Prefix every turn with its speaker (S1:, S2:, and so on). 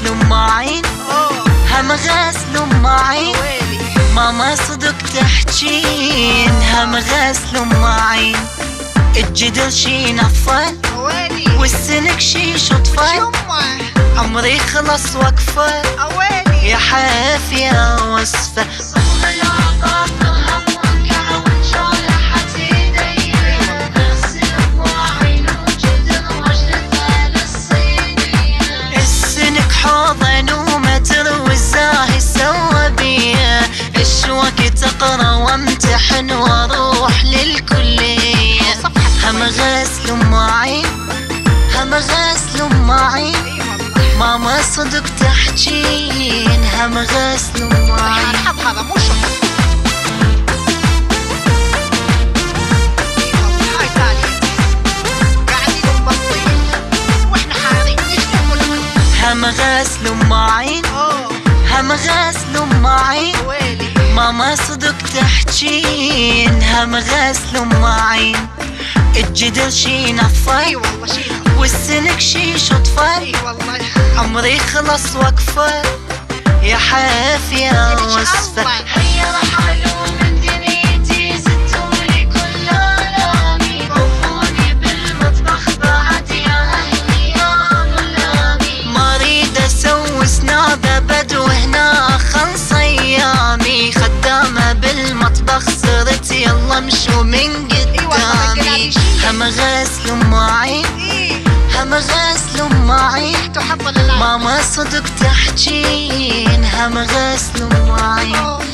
S1: غسل ام عين، هم غسل ام عين، ماما صدق تحجين، هم غسل ام عين. الجدر شي نفر والسنك شي شطفة، عمري خلص وقفة يا حافية وصفة. السنك حوضن ومتر والزاهي سوى بيه، الشوك تقرا وامتحن واروح للكلية. هم غسل ام عين، هم غسل ام عين، ماما صدق تحجين، هم غسل ام عين.
S2: هذا مو شغل. هاي ثانية قاعدين مبطين واحنا حاضرين نشتغل.
S1: هم غسل ام عين، هم غسل ام عين، ماما صدق تحجين، هم غسل ام عين. الجدر شي نفر والسنك شي شطفة، عمري خلص وقفة يا حافية وصفة. هيا رحلوا من دنيتي ستولي كل آلامي، وقفوني بالمطبخ بعد يا أهلي يا غلامي. ما أريد أسوي سنابة بدو هنا خلص أيامي، خدامة بالمطبخ صرت يلا مشوا من قدامي. هم غسل ام عين، هم غسل ام عين، ماما صدق تحجين، هم غسل ام عين.